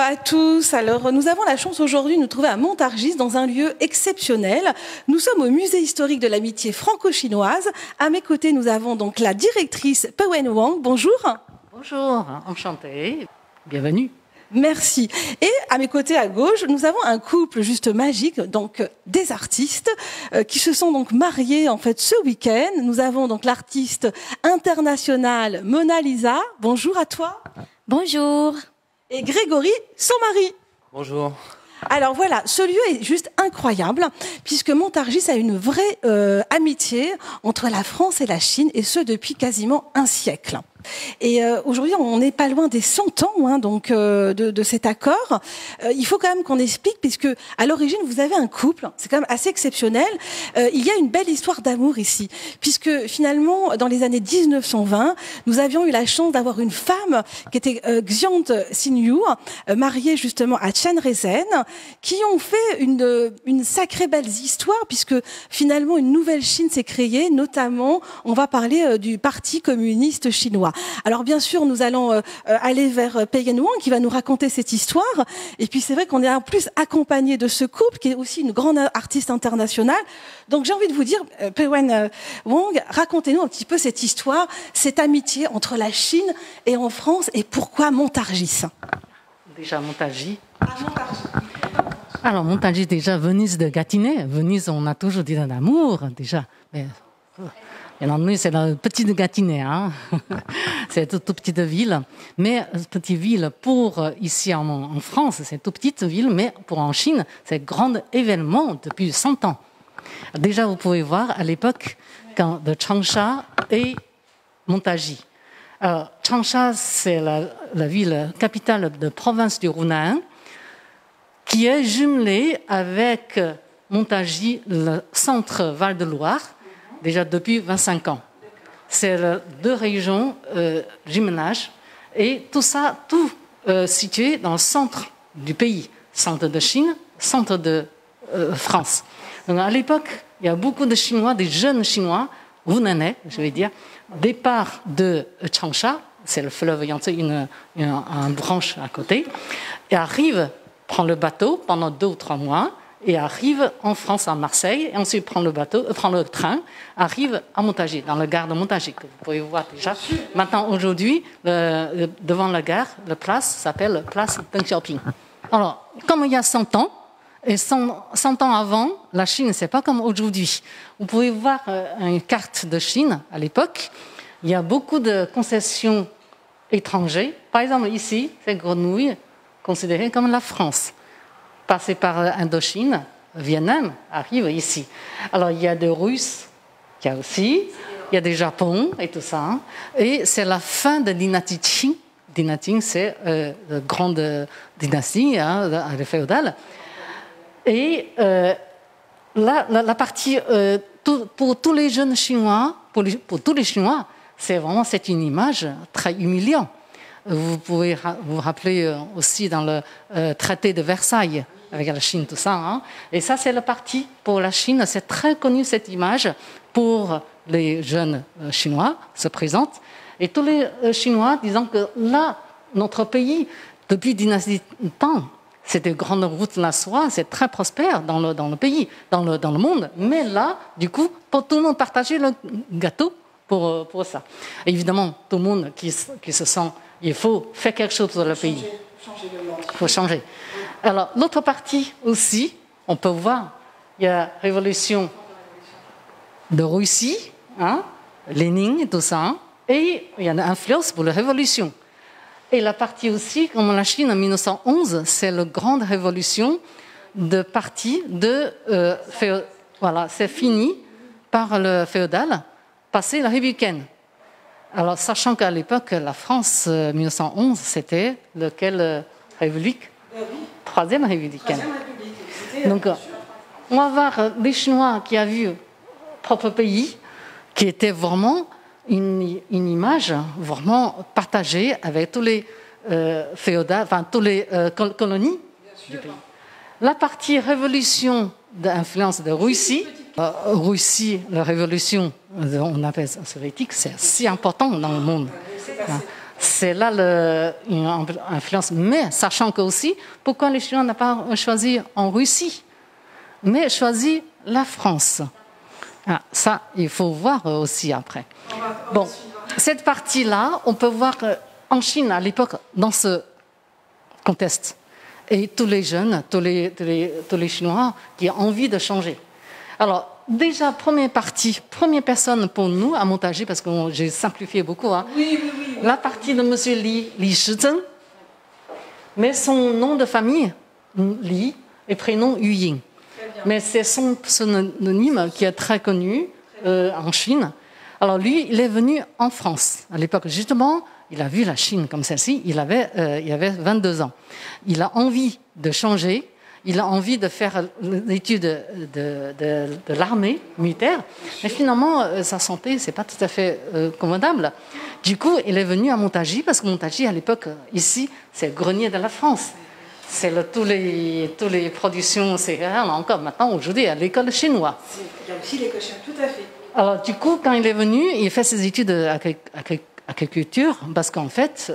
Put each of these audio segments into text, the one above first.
à tous. Alors, nous avons la chance aujourd'hui de nous trouver à Montargis, dans un lieu exceptionnel. Nous sommes au musée historique de l'amitié franco-chinoise. À mes côtés, nous avons donc la directrice Pewen Wang. Bonjour. Bonjour, enchantée. Bienvenue. Merci. Et à mes côtés, à gauche, nous avons un couple juste magique, donc des artistes qui se sont donc mariés en fait ce week-end. Nous avons donc l'artiste internationale Mona Lisa. Bonjour à toi. Bonjour. Et Grégory, son mari. Bonjour. Alors voilà, ce lieu est juste incroyable, puisque Montargis a une vraie amitié entre la France et la Chine, et ce depuis quasiment un siècle. Et aujourd'hui, on n'est pas loin des 100 ans donc, de cet accord. Il faut quand même qu'on explique, puisque à l'origine, vous avez un couple, c'est quand même assez exceptionnel. Il y a une belle histoire d'amour ici, puisque finalement, dans les années 1920, nous avions eu la chance d'avoir une femme qui était Xian Xinyu, mariée justement à Chen Rezhen, qui ont fait une sacrée belle histoire, puisque finalement, une nouvelle Chine s'est créée, notamment, on va parler du Parti communiste chinois. Alors bien sûr, nous allons aller vers Pewen Wang qui va nous raconter cette histoire. Et puis c'est vrai qu'on est en plus accompagné de ce couple qui est aussi une grande artiste internationale. Donc j'ai envie de vous dire, Pewen Wang, racontez-nous un petit peu cette histoire, cette amitié entre la Chine et en France, et pourquoi Montargis. Déjà Montargis. Alors Montargis, déjà Venise de Gâtinais. Venise, on a toujours dit d'amour déjà. Mais... Et nous, c'est la petite Gâtinais, hein. C'est une toute petite ville. Mais petite ville pour ici en France, c'est une toute petite ville, mais pour en Chine, c'est un grand événement depuis 100 ans. Déjà, vous pouvez voir à l'époque de Changsha et Montargis. Changsha, c'est la ville capitale de province du Hunan, qui est jumelée avec Montargis, le centre Val-de-Loire, déjà depuis 25 ans. C'est deux régions jumelage et tout ça, situé dans le centre du pays, centre de Chine, centre de France. Donc à l'époque, il y a beaucoup de Chinois, des jeunes Chinois, Hunanais, je vais dire, départ de Changsha, c'est le fleuve Yangtze, une branche à côté, et arrivent, prennent le bateau pendant 2 ou 3 mois, et arrive en France, à Marseille, et ensuite prend le train, arrive à Montargis, dans la gare de Montargis, que vous pouvez voir déjà. Maintenant, aujourd'hui, devant la gare, la place s'appelle place Deng Xiaoping. Alors, comme il y a 100 ans, et 100 ans avant, la Chine, c'est pas comme aujourd'hui. Vous pouvez voir une carte de Chine, à l'époque, il y a beaucoup de concessions étrangères. Par exemple, ici, c'est Grenouille, considérée comme la France. Passé par Indochine, Vietnam, arrive ici. Alors, il y a des Russes, il y a aussi, il y a des Japon et tout ça. Hein. Et c'est la fin de dynastie Qing. Dynastie, c'est la grande dynastie féodale. Et la partie, pour tous les jeunes Chinois, pour tous les Chinois, c'est une image très humiliante. Vous pouvez vous rappeler aussi dans le traité de Versailles, avec la Chine, tout ça. Hein. Et ça, c'est le parti pour la Chine. C'est très connu, cette image, pour les jeunes Chinois, se présente. Et tous les Chinois disant que là, notre pays, depuis dynastie Tang, c'est des grandes routes de la soie, c'est très prospère dans le pays, dans le monde. Mais là, du coup, pour tout le monde partager le gâteau pour ça. Et évidemment, tout le monde qui se sent... Il faut faire quelque chose pour le pays. Il faut changer. Alors, l'autre partie aussi, on peut voir, il y a la révolution de Russie, hein, Lénine et tout ça, hein, et il y a une influence pour la révolution. Et la partie aussi, comme la Chine en 1911, c'est la grande révolution de parti voilà, c'est fini par le féodal, passé la républicaine. Alors, sachant qu'à l'époque, la France, 1911, c'était laquelle république? Troisième républicaine. Donc, on va voir les Chinois qui ont vu propre pays, qui était vraiment une image vraiment partagée avec tous les féodats, enfin, tous les colonies du pays. La partie révolution d'influence de Russie, Russie, la révolution, on appelle ça soviétique, c'est si important dans le monde. c'est là une influence. Mais sachant que aussi, pourquoi les Chinois n'ont pas choisi en Russie, mais choisi la France? Ça, il faut voir aussi après. Bon, cette partie-là, on peut voir en Chine à l'époque, dans ce contexte, et tous les jeunes, tous les Chinois qui ont envie de changer. Alors, déjà, première personne pour nous à Montargis, parce que j'ai simplifié beaucoup. Oui. La partie de M. Li Shizhen, mais son nom de famille, Li, et prénom Yu Ying. Mais c'est son pseudonyme qui est très connu en Chine. Alors lui, il est venu en France. À l'époque, justement, il a vu la Chine comme celle-ci. Il avait 22 ans. Il a envie de changer. Il a envie de faire l'étude de l'armée militaire. Mais finalement, sa santé, c'est pas tout à fait convenable. Du coup, il est venu à Montargis, parce que Montargis, à l'époque, ici, c'est le grenier de la France. C'est toutes les productions céréales, encore maintenant, aujourd'hui, à l'école chinoise. Il y a aussi l'école chinoise, tout à fait. Alors, du coup, quand il est venu, il fait ses études d'agriculture, parce qu'en fait,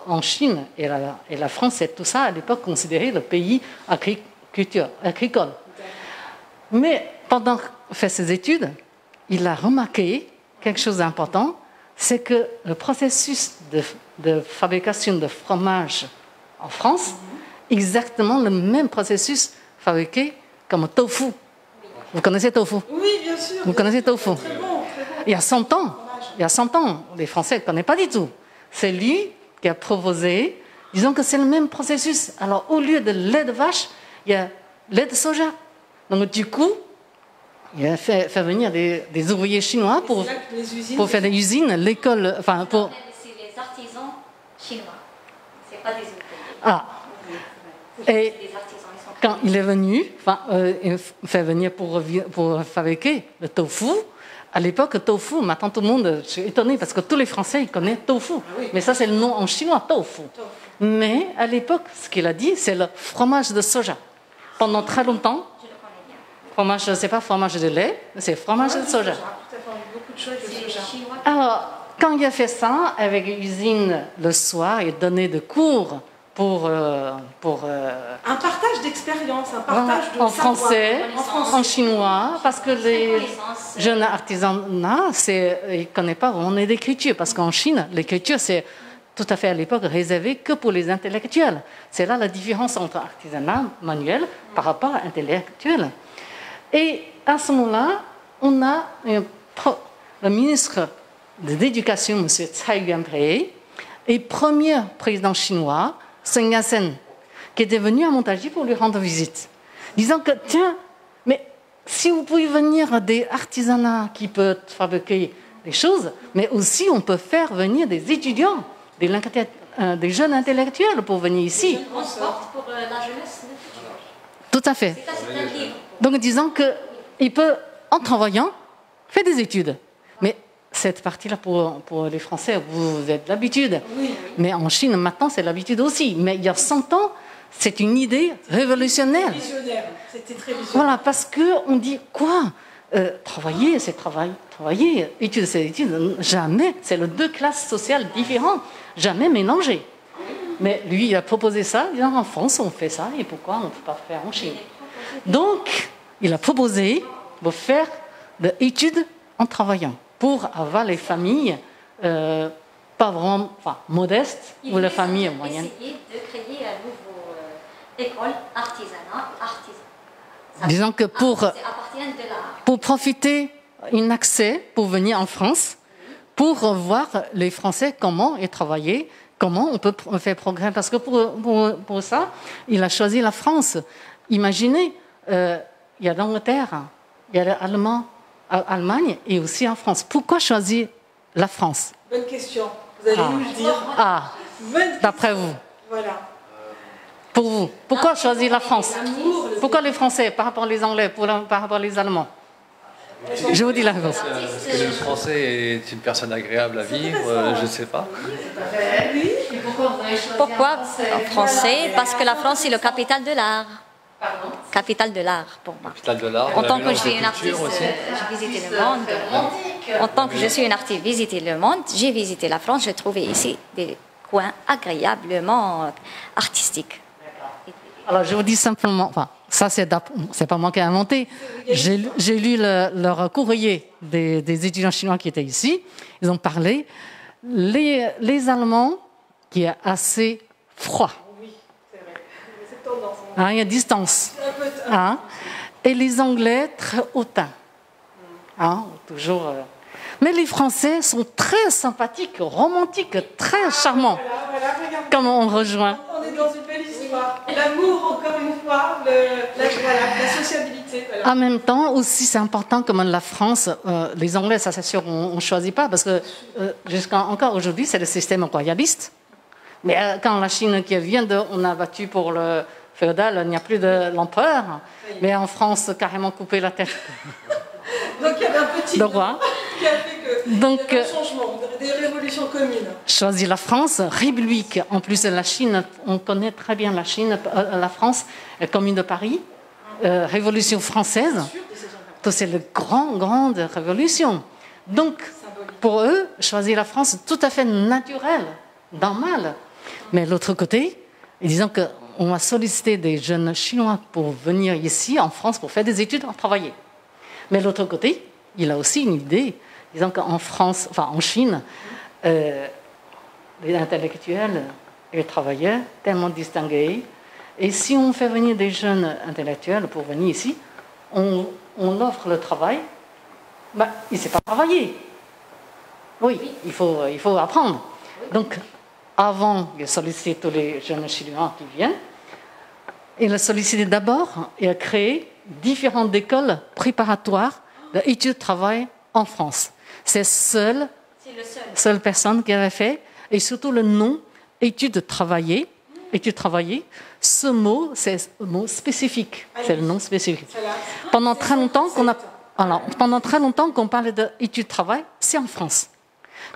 en Chine et la France, c'est tout ça, à l'époque, considéré le pays agricole. Mais pendant qu'il fait ses études, il a remarqué quelque chose d'important, c'est que le processus de fabrication de fromage en France, exactement le même processus fabriqué comme tofu. Vous connaissez tofu? Oui, bien sûr. Vous connaissez tofu? Très bon. Il y a 100 ans, les Français ne connaissent pas du tout. C'est lui qui a proposé, disons que c'est le même processus. Alors, au lieu de lait de vache, il y a lait de soja. Donc, du coup, il a fait venir des ouvriers chinois pour faire des usines, l'école... C'est les artisans chinois, c'est pas des ouvriers. Et quand il est venu, il fait venir pour fabriquer le tofu. À l'époque, tofu, maintenant tout le monde, je suis étonnée parce que tous les Français ils connaissent tofu. Mais ça, c'est le nom en chinois, tofu. Mais à l'époque, ce qu'il a dit, c'est le fromage de soja. Pendant très longtemps, fromage, c'est pas fromage de lait, c'est fromage de soja. Alors, quand il a fait ça, avec l'usine le soir, il donnait des cours pour un partage d'expérience, un partage de en français, en chinois, parce que les jeunes artisans, ils ne connaissent pas vraiment l'écriture, parce qu'en Chine, l'écriture, c'est tout à fait à l'époque réservé que pour les intellectuels. C'est là la différence entre artisanat manuel par rapport à intellectuel. Et à ce moment-là, on a le ministre de l'Éducation, M. Tsai Ing-wen, et premier président chinois, Sun Yat-sen, qui était venu à Montargis pour lui rendre visite, disant que, tiens, mais si vous pouvez venir des artisanats qui peuvent fabriquer des choses, mais aussi on peut faire venir des étudiants, des jeunes intellectuels pour venir ici. On se porte pour la jeunesse du futur. Tout à fait. C'est un livre. Donc disant qu'il peut, en travaillant, faire des études. Mais cette partie-là, pour les Français, vous avez l'habitude. Oui. Mais en Chine, maintenant, c'est l'habitude aussi. Mais il y a 100 ans, c'est une idée révolutionnaire. C'était très visionnaire. Voilà, parce qu'on dit quoi travailler, c'est travailler. Études, c'est études. Jamais. C'est les deux classes sociales différentes. Jamais mélangées. Mais lui, il a proposé ça. Il dit, en France, on fait ça. Et pourquoi on ne peut pas faire en Chine? Donc, il a proposé de faire des études en travaillant, pour avoir les familles pas vraiment modestes ou les familles moyennes. Il a essayé de créer une nouvelle école artisanat. Disons que pour profiter d'un accès pour venir en France, pour voir les Français comment ils travaillaient, comment on peut faire progrès. Parce que pour ça, il a choisi la France. Imaginez, il y a l'Angleterre, il y a l'Allemagne et aussi en France. Pourquoi choisir la France? Bonne question. Vous allez nous le dire. D'après vous. Voilà. Pour vous, pourquoi choisir la France? Pourquoi les Français par rapport aux Anglais, par rapport aux Allemands? Je vous dis la réponse. Parce que le Français est une personne agréable à vivre, je ne sais pas. Pourquoi en français? Parce que la France est le capital de l'art. Capitale de l'art pour moi. Capitale de l'art. En tant que je suis une artiste, j'ai visité le monde. En tant que je suis une artiste, visiter le monde, j'ai visité la France. J'ai trouvé ici des coin agréablement artistique. Alors, je vous dis simplement, enfin, ça, c'est pas moi qui ai inventé. J'ai lu leur courrier des étudiants chinois qui étaient ici. Ils ont parlé. Les Allemands, qui est assez froid. Oui, c'est vrai. C'est tendance. Hein, il y a distance. Hein, et les Anglais, très hautains. Hein, toujours. Mais les Français sont très sympathiques, romantiques, très charmants. Voilà, comment on rejoint. On est dans une belle histoire. L'amour, encore une fois, la sociabilité. Voilà. En même temps, aussi, c'est important, comme la France, les Anglais, ça c'est sûr, on ne choisit pas, parce que encore aujourd'hui, c'est le système royaliste. Mais quand la Chine qui vient on a battu pour le féodal, il n'y a plus de l'empereur. Mais en France, carrément coupé la tête. Donc il y avait un petit roi qui a fait que il y avait un changement, des révolutions communes. Choisit la France, république. En plus de la Chine, on connaît très bien la Chine, la France, commune de Paris, révolution française. C'est la grande révolution. Donc, pour eux, choisir la France, c'est tout à fait naturel, normal. Mais de l'autre côté, disons qu'on a sollicité des jeunes Chinois pour venir ici, en France, pour faire des études, pour travailler. Mais de l'autre côté, il a aussi une idée, disons qu'en France, enfin en Chine, les intellectuels et les travailleurs, tellement distingués, et si on fait venir des jeunes intellectuels pour venir ici, on offre le travail, ben, il ne sait pas travailler. Oui, il faut apprendre. Donc, avant de solliciter tous les jeunes Chinois qui viennent, il a sollicité d'abord et a créé différentes écoles préparatoires d'études de travail en France. C'est seule personne qui avait fait, et surtout le nom études de travailler. Ce mot, c'est un mot spécifique. C'est le nom spécifique. Pendant très longtemps qu'on parlait d'études de travail, c'est en France.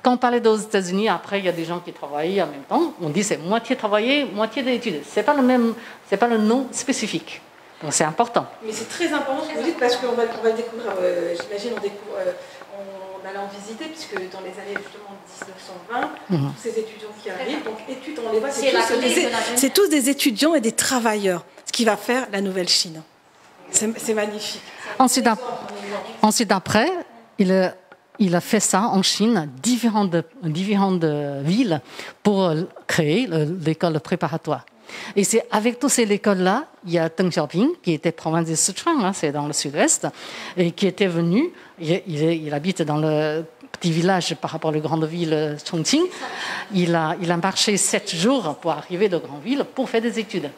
Quand on parlait aux États-Unis, après il y a des gens qui travaillent en même temps. On dit c'est moitié travailler, moitié d'études. C'est pas le nom spécifique. Donc c'est important. Mais c'est très important ce que vous dites parce qu'on va découvrir, j'imagine, en allant visiter, puisque dans les années justement 1920, tous ces étudiants qui arrivent, donc études, on les voit, c'est tous des étudiants et des travailleurs, ce qui va faire la nouvelle Chine. C'est magnifique. Ensuite après, il a fait ça en Chine, différentes villes, pour créer l'école préparatoire. Et c'est avec toutes ces écoles-là, il y a Deng Xiaoping, qui était province de Sichuan, hein, c'est dans le sud-ouest, et qui était venu, il habite dans le petit village par rapport à la grande ville Chongqing. Il a marché 7 jours pour arriver de grande ville pour faire des études.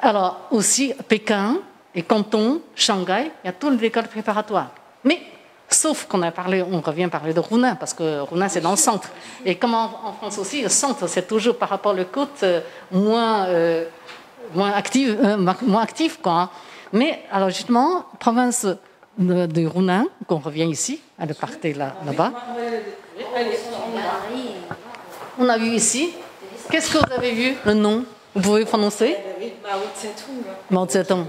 Alors aussi, Pékin et Canton, Shanghai, il y a toutes les écoles préparatoires. Mais sauf qu'on revient parler de Hunan, parce que Hunan, c'est dans le centre. Et comme en France aussi, le centre, c'est toujours par rapport aux côtes moins actif, quoi. Mais alors justement, province de Hunan, qu'on revient ici, elle partait là-bas. On a vu ici. Qu'est-ce que vous avez vu, le nom? Vous pouvez prononcer? Mao Zedong.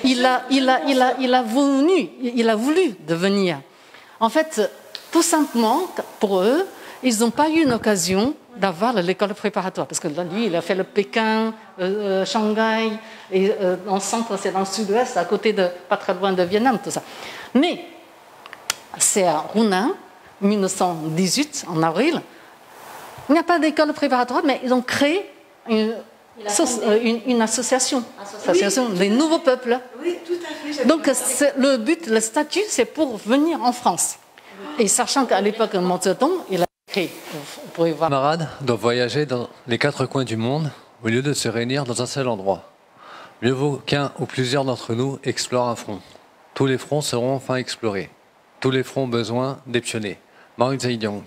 Il a voulu devenir. En fait, tout simplement, pour eux, ils n'ont pas eu une occasion d'avoir l'école préparatoire. Parce que là, lui, il a fait le Pékin, Shanghai, et dans le centre, c'est dans le sud-ouest, à côté pas très loin de Vietnam, tout ça. Mais c'est à Hunan, 1918, en avril. Il n'y a pas d'école préparatoire, mais ils ont créé une association des nouveaux peuples. Oui, tout à fait. Donc le but, le statut, c'est pour venir en France. Et sachant qu'à l'époque, Mao Zedong, il a créé, vous pouvez voir. Les camarades doivent voyager dans les 4 coins du monde au lieu de se réunir dans un seul endroit. Mieux vaut qu'un ou plusieurs d'entre nous explorent un front. Tous les fronts seront enfin explorés. Tous les fronts ont besoin des pionniers. Mao Zedong.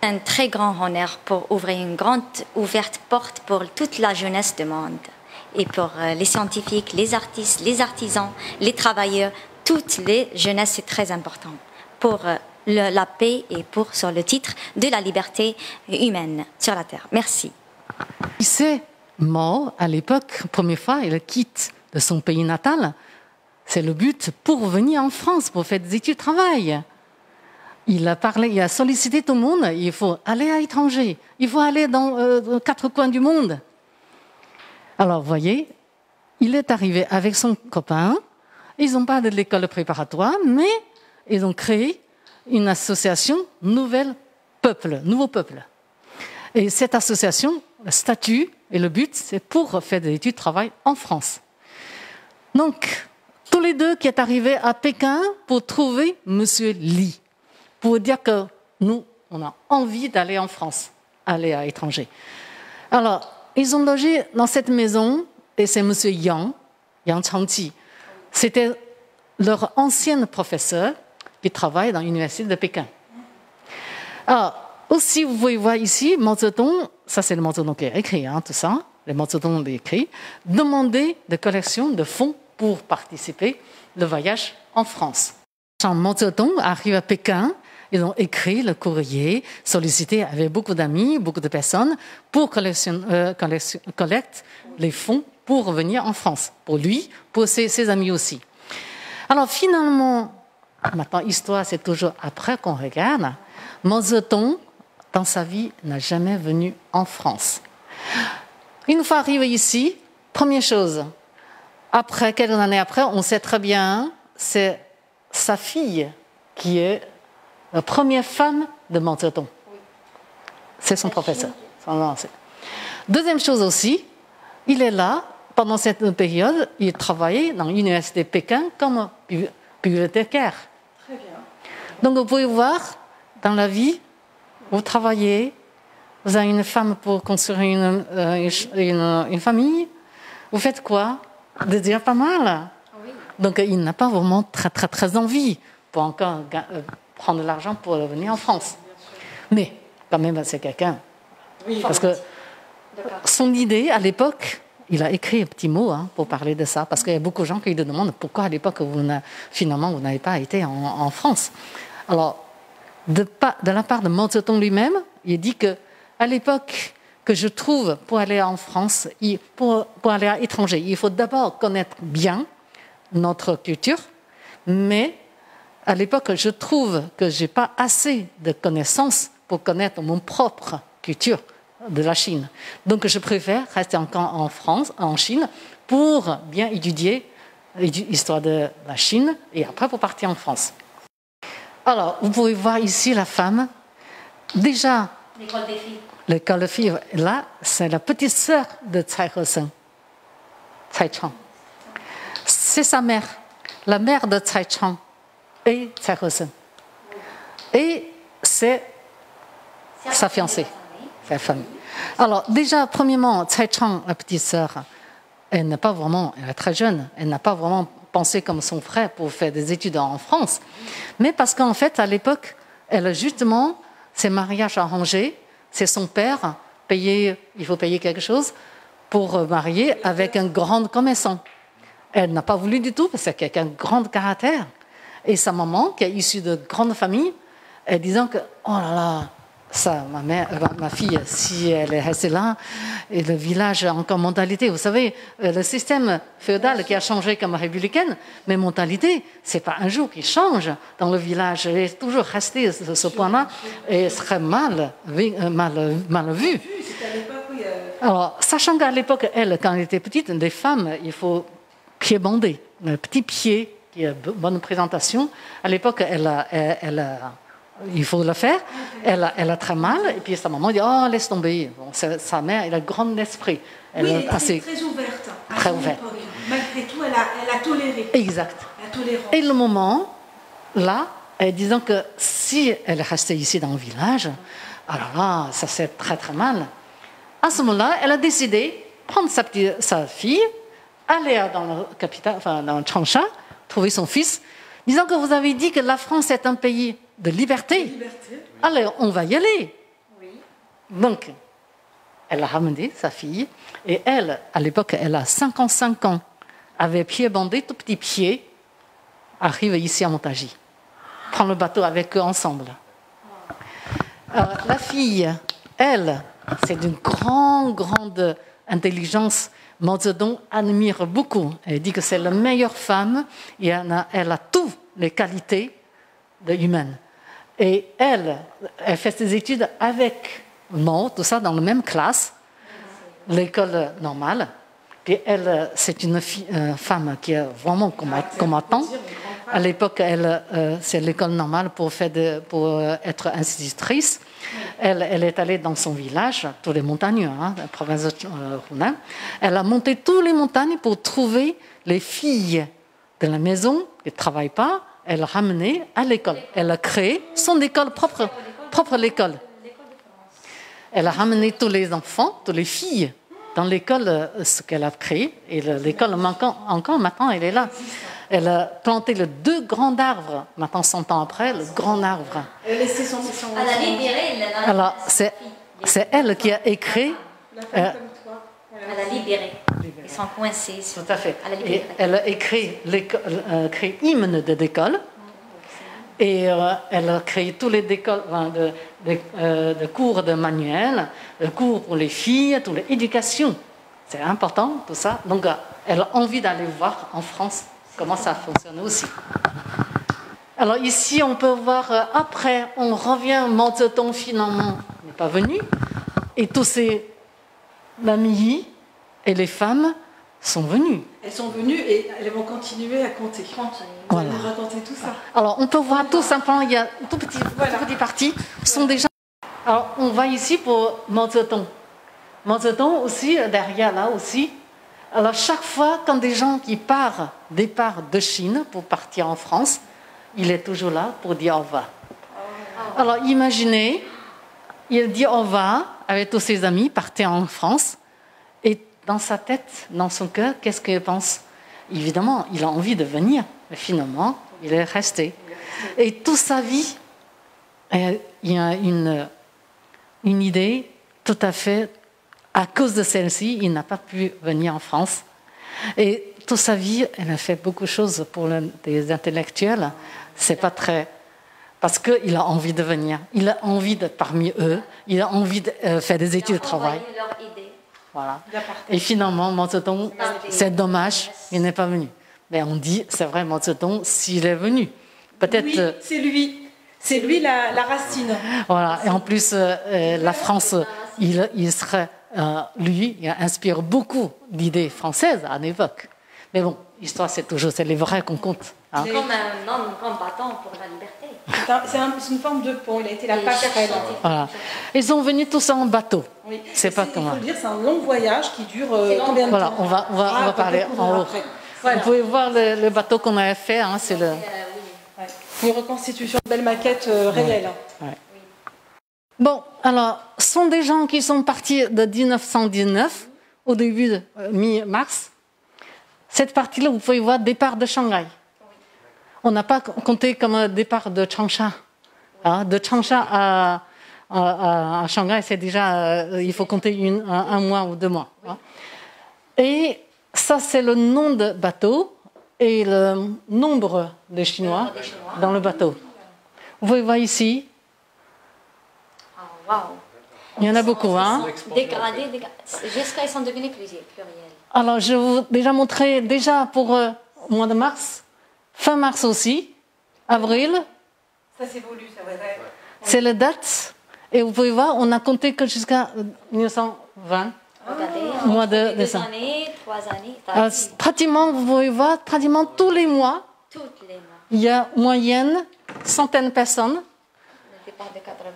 Un très grand honneur pour ouvrir une grande ouverte porte pour toute la jeunesse du monde et pour les scientifiques, les artistes, les artisans, les travailleurs, toutes les jeunesses, c'est très important pour la paix et sur le titre de la liberté humaine sur la Terre. Merci. C'est Mao, à l'époque, première fois, il quitte de son pays natal. C'est le but pour venir en France, pour faire des études de travail. il a sollicité tout le monde, il faut aller à l'étranger, il faut aller dans 4 coins du monde. Alors, vous voyez, il est arrivé avec son copain, ils n'ont pas de l'école préparatoire, mais ils ont créé une association Nouveau Peuple. Et cette association, le statut et le but, c'est pour faire des études de travail en France. Donc, tous les deux qui sont arrivés à Pékin pour trouver M. Li, pour dire que nous, on a envie d'aller en France, aller à l'étranger. Alors, ils ont logé dans cette maison, et c'est M. Yang Changji. C'était leur ancien professeur qui travaille dans l'université de Pékin. Alors, aussi, vous pouvez voir ici, Mao Zedong, ça c'est le Mao Zedong qui a écrit, tout ça, le Mao Zedong a écrit, demander des collections de fonds pour participer au voyage en France. Quand Mao Zedong arrive à Pékin, ils ont écrit le courrier, sollicité avec beaucoup d'amis, beaucoup de personnes, pour collecter les fonds pour revenir en France, pour lui, pour ses amis aussi. Alors finalement, maintenant, l'histoire, c'est toujours après qu'on regarde, Mao Zedong, dans sa vie, n'a jamais venu en France. Une fois arrivé ici, première chose, après, quelques années après, on sait très bien, c'est sa fille qui est la première femme de Mao Zedong. C'est son professeur. Deuxième chose aussi, il est là, pendant cette période, il travaillait dans l'université de Pékin comme bibliothécaire. Très bien. Donc vous pouvez voir, dans la vie, vous travaillez, vous avez une femme pour construire une famille, vous faites quoi? Déjà pas mal. Oui. Donc il n'a pas vraiment très envie pour encore prendre de l'argent pour revenir en France. Mais quand même, c'est quelqu'un. Oui, parce que son idée, à l'époque, il a écrit un petit mot pour parler de ça, parce qu'il y a beaucoup de gens qui lui demandent pourquoi à l'époque, finalement, vous n'avez pas été en France. Alors, de la part de Mao Zedong lui-même, il dit qu'à l'époque que je trouve pour aller en France, pour aller à l'étranger, il faut d'abord connaître bien notre culture, mais à l'époque, je trouve que je n'ai pas assez de connaissances pour connaître mon propre culture de la Chine. Donc, je préfère rester encore en France, en Chine, pour bien étudier l'histoire de la Chine et après pour partir en France. Alors, vous pouvez voir ici la femme. Déjà, l'école des filles. L'école des filles, là, c'est la petite sœur de Tsai He-sen, Tsai Chang. C'est sa mère, la mère de Tsai Chang et Tsai He-sen. Et c'est sa fiancée, sa famille. Alors, déjà, premièrement, Tsai Chang, la petite sœur, elle n'est pas vraiment, elle est très jeune, elle n'a pas vraiment pensé comme son frère pour faire des études en France. Mais parce qu'en fait, à l'époque, elle a justement ses mariages arrangés, c'est son père, il faut payer quelque chose pour marier avec un grand commerçant. Elle n'a pas voulu du tout, parce que c'est quelqu'un de grand caractère. Et sa maman, qui est issue de grande famille, elle disant que, oh là là, ça, ma fille, si elle est restée là, et le village a encore mentalité. Vous savez, le système féodal qui a changé comme républicaine, mais mentalité, c'est pas un jour qu'il change dans le village. Elle est toujours restée à ce point-là et serait mal vu. Alors, sachant qu'à l'époque, elle, quand elle était petite, les femmes, il faut pied bandé, le petit pied, qui a bonne présentation. À l'époque, il faut le faire. Elle a très mal. Et puis sa maman dit, oh, laisse tomber. Bon, sa mère, elle a grand esprit. Elle est assez très ouverte. Très ouverte. Malgré tout, elle a toléré. Exact. Et le moment, là, elle disant que si elle restait ici dans le village, alors là, ça c'est très très mal. À ce moment-là, elle a décidé de prendre sa fille, aller dans la capitale, dans Changsha, trouver son fils, disant que vous avez dit que la France est un pays de liberté. Alors, on va y aller. Oui. Donc, elle a ramené sa fille, et elle, à l'époque, elle a 55 ans, avait pied bandé, tout petit pied, arrive ici à Montargis. Prend le bateau avec eux ensemble. La fille, elle, c'est d'une grande intelligence. Mao Zedong admire beaucoup. Elle dit que c'est la meilleure femme, et elle a toutes les qualités humaines. Et elle fait ses études avec moi, tout ça, dans la même classe, l'école normale. Puis elle, c'est une femme qui est vraiment combattante. À l'époque, c'est l'école normale pour être institutrice. Elle est allée dans son village, tous les montagnes, la province de Hunan. Elle a monté toutes les montagnes pour trouver les filles de la maison qui ne travaillent pas. Elle a ramené à l'école. Elle a créé son école propre l'école. Elle a ramené tous les enfants, toutes les filles dans l'école, ce qu'elle a créé. Et l'école manquant encore, maintenant, elle est là. Elle a planté les 2 grands arbres, maintenant 100 ans après, le grand arbre. Elle a libéré. Alors, c'est elle qui a écrit. Elle a libéré. Ils sont coincés. Tout à fait. Et elle a écrit l'hymne de l'école. Et elle a créé tous les de cours de manuel, de cours pour les filles, toute l'éducation. C'est important, tout ça. Donc, elle a envie d'aller voir en France comment ça fonctionne aussi. Alors ici, on peut voir, après, on revient, Mao Zedong finalement n'est pas venu. Et tous ces mamies et les femmes sont venues. Elles sont venues et elles vont continuer à compter. Vous allez raconter tout ça. Alors, on peut voir tout simplement, il y a tout petit partie, sont déjà... Alors, on va ici pour Mao Zedong. Mao Zedong aussi, derrière là aussi. Alors, chaque fois, quand des gens qui départent de Chine pour partir en France, il est toujours là pour dire au revoir. Alors, imaginez, il dit au revoir avec tous ses amis, partir en France, et dans sa tête, dans son cœur, qu'est-ce qu'il pense? Évidemment, il a envie de venir, mais finalement, il est resté. Et toute sa vie, il y a une idée tout à fait, à cause de celle-ci, il n'a pas pu venir en France. Et toute sa vie, elle a fait beaucoup de choses pour les intellectuels. C'est pas très... Parce qu'il a envie de venir. Il a envie d'être parmi eux. Il a envie de faire des études de travail. Voilà. Et finalement, Mao Zedong, c'est dommage, il n'est pas venu. Mais on dit, c'est vrai, Mao Zedong, s'il est venu. Peut-être... Oui, c'est lui. C'est lui la racine. Voilà. Et en plus, la France, il serait... lui, il inspire beaucoup d'idées françaises à l'époque. Mais bon, l'histoire, c'est les vrais qu'on compte. Comme un homme combattant pour la liberté. C'est une forme de pont, il a été la passerelle. Voilà. Ils sont venus tous en bateau. Oui. C'est pas comment. Il faut le dire, c'est un long voyage qui dure combien de voilà, temps? on va parler en haut. Voilà. Vous pouvez voir le bateau qu'on avait fait. C'est le... Une reconstitution, une belle maquette réelle. Ouais. Bon, alors, ce sont des gens qui sont partis de 1919, au début de mi-mars. Cette partie-là, vous pouvez voir départ de Shanghai. On n'a pas compté comme un départ de Changsha. De Changsha à Shanghai, c'est déjà, il faut compter un mois ou 2 mois. Et ça, c'est le nom de bateau et le nombre de Chinois dans le bateau. Vous pouvez voir ici. Wow. Il y en a beaucoup, Dégradés, jusqu'à ils sont devenus pluriels. Alors, je vous ai déjà montré, pour le mois de mars, fin mars aussi, avril. Ça s'évolue, c'est vrai. C'est les dates. Et vous pouvez voir, on a compté que jusqu'à 1920. Regardez, mois de 2 décembre. années, 3 années. Pratiquement, vous pouvez voir, pratiquement tous les mois, Toutes les mois. il y a moyenne centaines de personnes.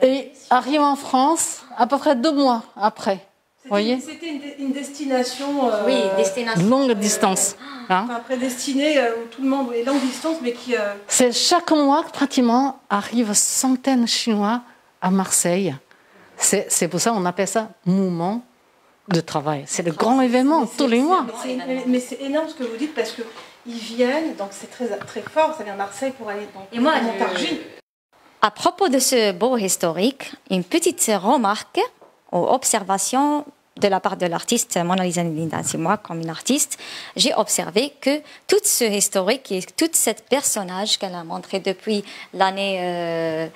Et arrive en France à peu près 2 mois après. Voyez, c'était une destination, oui, destination. Longue distance. Prédestinée où tout le monde est longue distance, mais qui... C'est chaque mois que pratiquement arrivent centaines de Chinois à Marseille. C'est pour ça qu'on appelle ça mouvement de travail. C'est le grand événement tous les mois. Mais c'est énorme ce que vous dites parce qu'ils viennent, donc c'est très, très fort, ça vient de Marseille pour aller Et moi, à Montargis. À propos de ce beau historique, une petite remarque ou observation de la part de l'artiste Mona Lisa Linda. C'est moi, comme une artiste, j'ai observé que tout ce historique et tout ce personnage qu'elle a montré depuis l'année,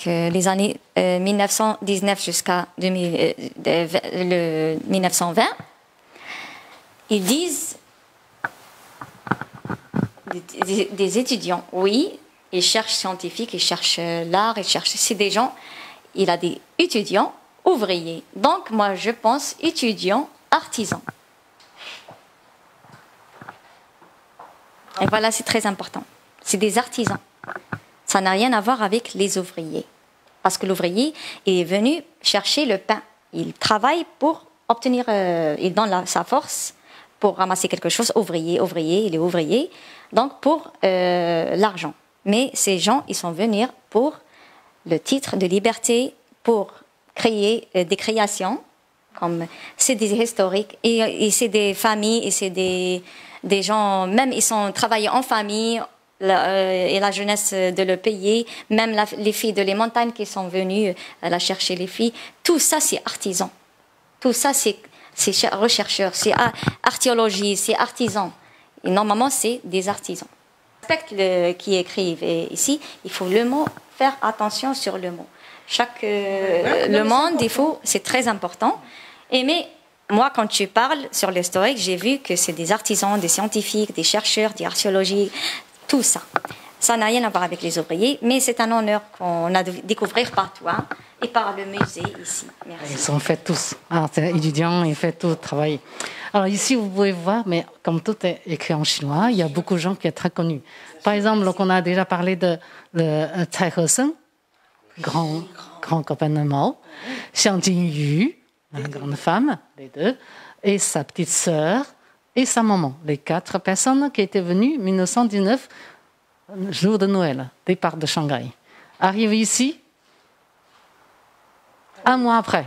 les années 1919 jusqu'à 1920, ils disent des étudiants, oui, ils cherchent scientifique, ils cherchent l'art, ils cherchent... C'est des gens, il a des étudiants, ouvriers. Donc, moi, je pense étudiants, artisans. Et voilà, c'est très important. C'est des artisans. Ça n'a rien à voir avec les ouvriers. Parce que l'ouvrier est venu chercher le pain. Il travaille pour obtenir, il donne sa force pour ramasser quelque chose. Ouvrier, il est ouvrier. Donc, pour l'argent. Mais ces gens, ils sont venus pour le titre de liberté, pour créer des créations. Comme c'est des historiques, et c'est des familles, et c'est des gens, même ils sont travaillés en famille, et la jeunesse de le payer, même les filles de les montagnes qui sont venues la chercher les filles, tout ça c'est artisan, tout ça c'est rechercheurs, c'est archéologie, c'est artisan. Et normalement c'est des artisans. L'aspect qui écrivent ici, il faut le mot, faire attention sur le mot. Le monde, c'est très important. Mais moi, quand tu parles sur l'historique, j'ai vu que c'est des artisans, des scientifiques, des chercheurs, des archéologies, tout ça. Ça n'a rien à voir avec les ouvriers, mais c'est un honneur qu'on a de découvrir par toi et par le musée ici. Merci. Ils sont faits tous. Alors, c'est étudiants, ils font tout le travail. Alors ici, vous pouvez voir, mais comme tout est écrit en chinois, il y a beaucoup de gens qui sont très connus. Par exemple, on a déjà parlé de Tsai He-seng, grand copain de Mao, Xiang Jingyu, la grande femme, les deux, et sa petite sœur et sa maman. Les 4 personnes qui étaient venues en 1919, jour de Noël, départ de Shanghai. Arrivent ici, un mois après.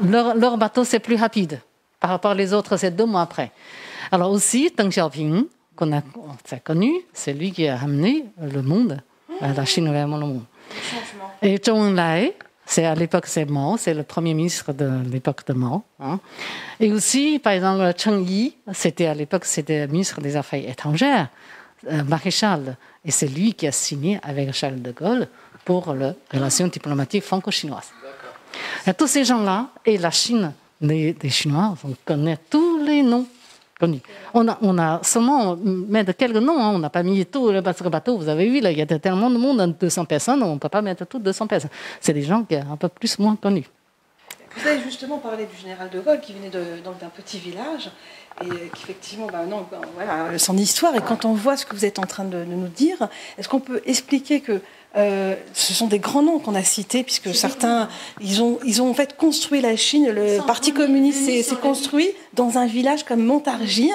Leur bateau, c'est plus rapide. Par rapport aux autres, c'est 2 mois après. Alors aussi, Deng Xiaoping, qu'on a connu, c'est lui qui a ramené le monde, la Chine vers le monde. Et Zhou Enlai, c'est à l'époque c'est Mao, c'est le premier ministre de l'époque de Mao. Hein. Et aussi, par exemple, Cheng Yi, c'était à l'époque c'était ministre des Affaires étrangères, maréchal, et c'est lui qui a signé avec Charles de Gaulle pour les relations diplomatiques franco-chinoises. Et tous ces gens-là, et la Chine des Chinois, on connaît tous les noms connus. On a seulement mis quelques noms, hein. On n'a pas mis tout le bateau. Vous avez vu, là, il y a tellement de monde, 200 personnes, on ne peut pas mettre toutes 200 personnes. C'est des gens qui sont un peu plus moins connus. Vous avez justement parlé du général de Gaulle qui venait d'un petit village et qu'effectivement, voilà, son histoire. Et quand on voit ce que vous êtes en train de nous dire, est-ce qu'on peut expliquer que ce sont des grands noms qu'on a cités, puisque certains, ils ont en fait construit la Chine, le Parti communiste s'est construit dans un village comme Montargis,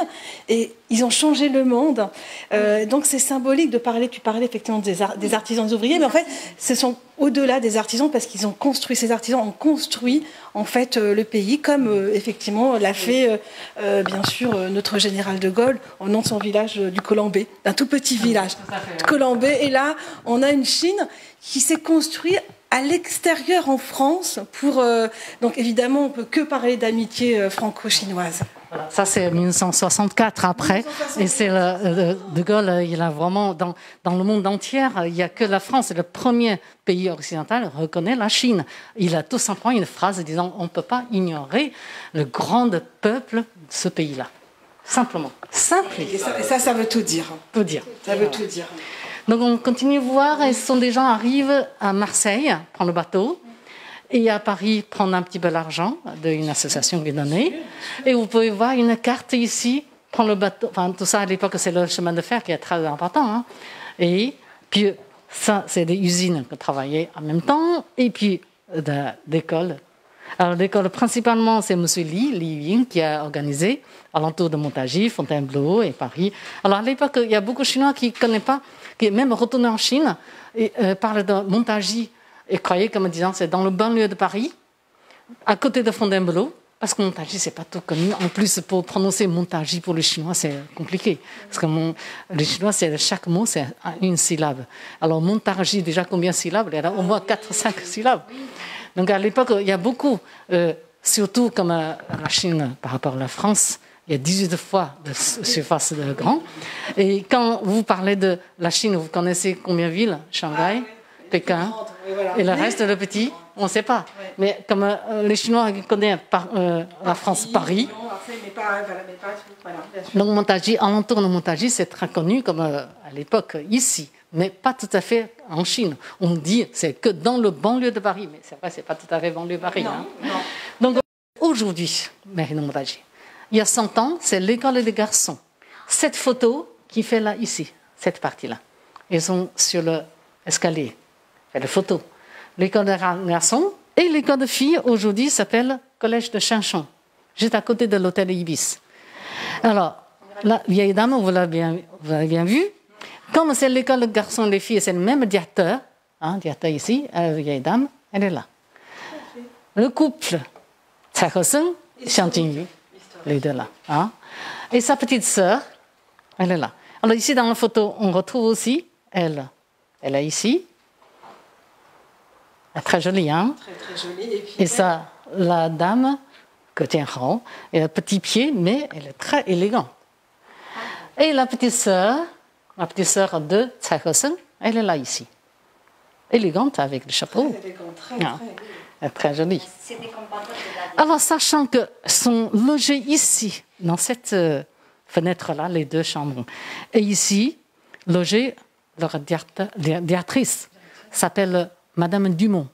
et ils ont changé le monde. Donc c'est symbolique de parler, tu parlais effectivement des artisans, des ouvriers, mais en fait, ce sont au-delà des artisans, parce qu'ils ont construit, ces artisans ont construit en fait le pays, comme effectivement l'a fait bien sûr notre général de Gaulle au nom de son village du Colambé, d'un tout petit village de Colambé. Et là, on a une Chine qui s'est construite à l'extérieur en France pour donc évidemment on peut que parler d'amitié franco-chinoise. Voilà, ça c'est 1964 après, 1964. Et c'est de Gaulle, il a vraiment dans le monde entier, il n'y a que la France, c'est le premier pays occidental reconnaît la Chine. Il a tout simplement une phrase disant on ne peut pas ignorer le grand peuple de ce pays-là. Simplement, simple. Et ça veut tout dire. Tout dire. Ça veut tout dire. Donc on continue à voir, et ce sont des gens qui arrivent à Marseille, prendre le bateau, et à Paris, prendre un petit peu l'argent d'une association qui est donnée. Et vous pouvez voir une carte ici, prendre le bateau, enfin tout ça à l'époque c'est le chemin de fer qui est très important. Hein. Et puis ça c'est des usines qui travaillaient en même temps, et puis d'écoles. Alors l'école principalement c'est M. Li Ying qui a organisé alentour de Montargis, Fontainebleau et Paris. Alors à l'époque il y a beaucoup de Chinois qui ne connaissent pas, qui est même retourné en Chine et parlent de Montargis et croyaient comme disant c'est dans le banlieue de Paris, à côté de Fontainebleau, parce que Montargis c'est pas tout connu. En plus pour prononcer Montargis pour les Chinois c'est compliqué, parce que les Chinois chaque mot c'est une syllabe. Alors Montargis déjà combien de syllabes? Il y a au moins 4-5 syllabes. Donc à l'époque il y a beaucoup, surtout comme la Chine par rapport à la France. Il y a 18 fois de surface de grand. Et quand vous parlez de la Chine, vous connaissez combien de villes? Shanghai, Pékin, et le reste, le petit, on ne sait pas. Mais comme les Chinois connaissent la France, Paris. Donc Montargis, alentour de Montargis, c'est très connu, comme à l'époque, ici, mais pas tout à fait en Chine. On dit c'est que dans le banlieue de Paris, mais c'est vrai, c'est pas tout à fait banlieue de Paris. Non, non. Donc aujourd'hui, Marina Montargis, il y a 100 ans, c'est l'école des garçons. Cette photo qui fait là, ici, cette partie-là, ils sont sur l'escalier. C'est la photo. L'école des garçons et l'école de filles, aujourd'hui, s'appelle Collège de Chinchon, juste à côté de l'hôtel Ibis. Alors, la vieille dame, vous l'avez bien vu. Comme c'est l'école de garçons et les filles, c'est le même directeur, directeur ici, la vieille dame, elle est là. Le couple, Tsai He-seng, Xiang Jingyu, les deux là. Et sa petite sœur, elle est là. Alors ici, dans la photo, on retrouve aussi elle. Elle est ici. Elle est très jolie, hein? Très, très jolie. Et ça, la dame, que tient Hao, elle a un petit pied, mais elle est très élégante. Et la petite sœur de Tsai He-seng, elle est là, ici. Élégante, avec le chapeau. Très élégante, Elle est très jolie. Alors, sachant qu'ils sont logés ici, dans cette fenêtre-là, les deux chambres, et ici, logée, leur directrice s'appelle Madame Dumont.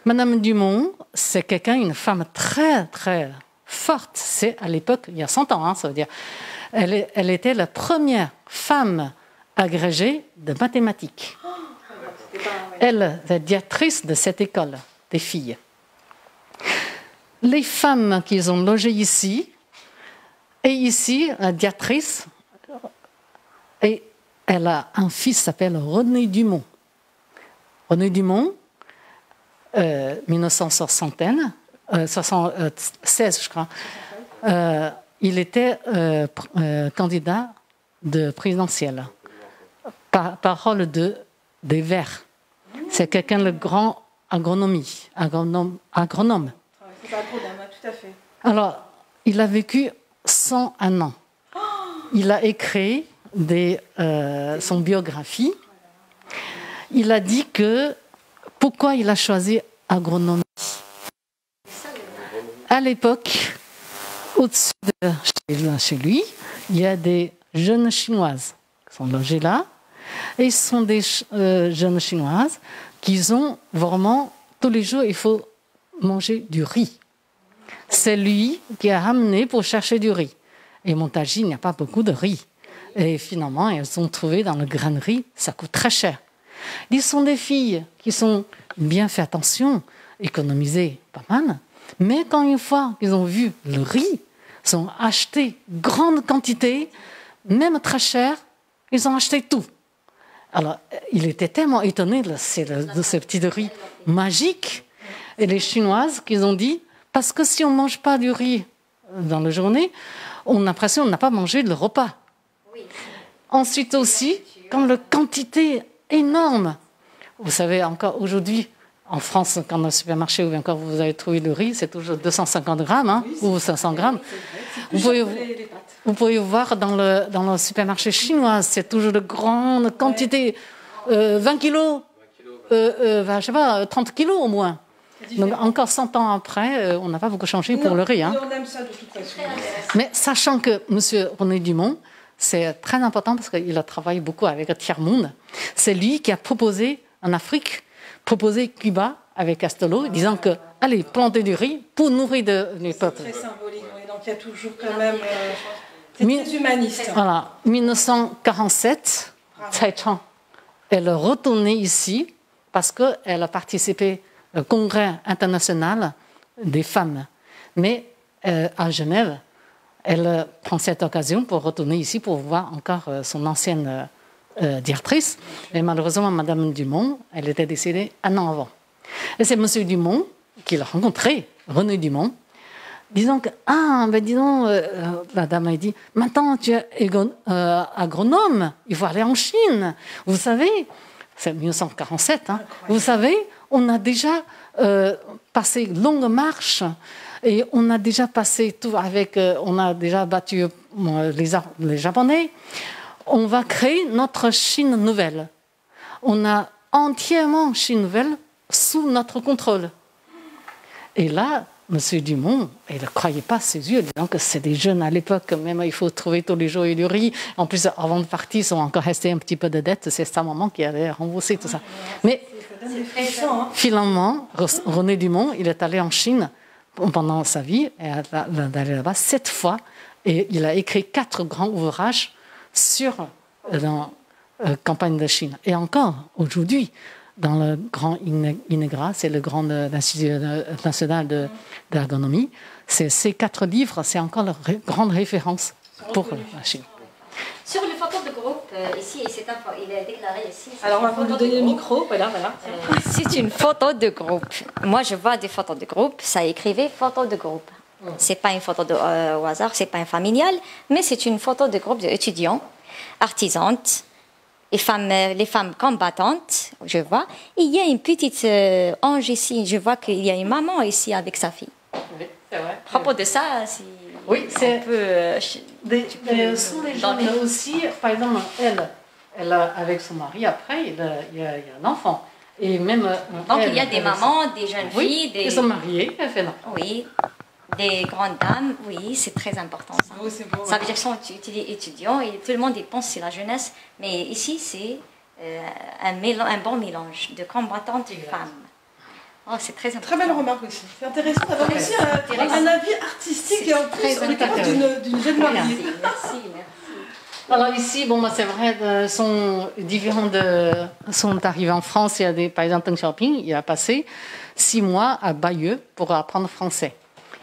Madame Dumont, c'est une femme très, très forte. C'est à l'époque, il y a 100 ans, ça veut dire. Elle était la première femme agrégée de mathématiques. Elle est directrice de cette école des filles. Les femmes qu'ils ont logées ici, et ici, la directrice, et elle a un fils qui s'appelle René Dumont. René Dumont, 1976, je crois, il était candidat de présidentiel. Parole des Verts. C'est quelqu'un de grand agronome. C'est agronome, tout à fait. Alors, il a vécu 101 ans. Il a écrit son biographie. Il a dit que pourquoi il a choisi agronomie. À l'époque, au-dessus de chez lui, il y a des jeunes chinoises qui sont logées là. Et ce sont des jeunes chinoises qui ont vraiment, tous les jours, il faut manger du riz. C'est lui qui a ramené pour chercher du riz. Et Montargis, il n'y a pas beaucoup de riz. Et finalement, elles ont trouvé dans le grain de riz, ça coûte très cher. Ils sont des filles qui sont bien fait attention, économisées pas mal. Mais quand une fois qu'ils ont vu le riz, ils ont acheté grande quantité, même très cher, ils ont acheté tout. Alors, il était tellement étonné de ce petit riz magique. Et les Chinoises qui ont dit, parce que si on ne mange pas du riz dans la journée, on a l'impression qu'on n'a pas mangé le repas. Oui. Ensuite aussi, comme la quantité énorme. Vous savez, encore aujourd'hui, en France, quand dans le supermarché, ou encore vous avez trouvé le riz, c'est toujours 250 grammes, ou 500 grammes. Vous pouvez voir dans le supermarché chinois, c'est toujours de grandes quantités, 20 kilos, je sais pas, 30 kilos au moins. Donc encore 100 ans après, on n'a pas beaucoup changé pour le riz. On aime ça de toute façon. Mais sachant que M. René Dumont, c'est très important parce qu'il a travaillé beaucoup avec le tiers-monde. C'est lui qui a proposé en Afrique, Cuba avec Castello, disant que, allez, planter du riz pour nourrir les peuples. C'est très symbolique, donc il y a toujours quand même... c'est très humaniste. Voilà, 1947, Tsai Chang, elle est retournée ici parce qu'elle a participé au congrès international des femmes. Mais à Genève, elle prend cette occasion pour retourner ici pour voir encore son ancienne directrice. Et malheureusement, Madame Dumont, elle était décédée un an avant. Et c'est Monsieur Dumont qui l'a rencontré, René Dumont, disant que, dis donc, la dame a dit, maintenant tu es agronome, il faut aller en Chine. Vous savez, c'est 1947, vous savez, on a déjà passé une longue marche et on a déjà passé tout avec, on a déjà battu les Japonais. On va créer notre Chine nouvelle. On a entièrement Chine nouvelle sous notre contrôle. Et là, Monsieur Dumont, il ne croyait pas ses yeux, disant que c'est des jeunes à l'époque, même il faut trouver tous les jours du riz. En plus, avant de partir, ils sont encore restés un petit peu de dette. C'est sa maman qui avait remboursé tout ça. Mais finalement, René Dumont, il est allé en Chine pendant sa vie, et d'aller là-bas 7 fois, et il a écrit 4 grands ouvrages sur la campagne de Chine. Et encore, aujourd'hui, dans le grand INEGRA, c'est le grand Institut national d'ergonomie, ces 4 livres, c'est encore la grande référence pour la Chine. Sur les photos de groupe, ici, il est déclaré ici. Alors, on va vous donner le micro. Voilà. C'est une photo de groupe. Moi, je vois des photos de groupe, ça écrivait photo de groupe. C'est pas une photo au hasard, c'est pas un familial, mais c'est une photo de groupe d'étudiants, artisanes, les femmes combattantes, je vois. Et il y a une petite ange ici, je vois qu'il y a une maman ici avec sa fille. Oui, c'est vrai. À propos de ça, oui, c'est un peu... sous les jeunes aussi, par exemple, elle a, avec son mari, après, il y a un enfant. Et même, donc il y a des mamans, des jeunes filles, qui sont mariées, elle fait là. Oui, des grandes dames, oui, c'est très important ça. Oui, c'est beau, ça veut dire qu'ils sont étudiants et tout le monde y pense c'est la jeunesse, mais ici c'est un bon mélange de combattantes et femmes. Oh, c'est très important. Très belle remarque aussi. C'est intéressant d'avoir aussi un avis artistique et en plus on est capable d'une jeune mariée. Merci. Alors ici, bon, c'est vrai, sont arrivés en France. Il y a par exemple, Deng Xiaoping, il a passé 6 mois à Bayeux pour apprendre français.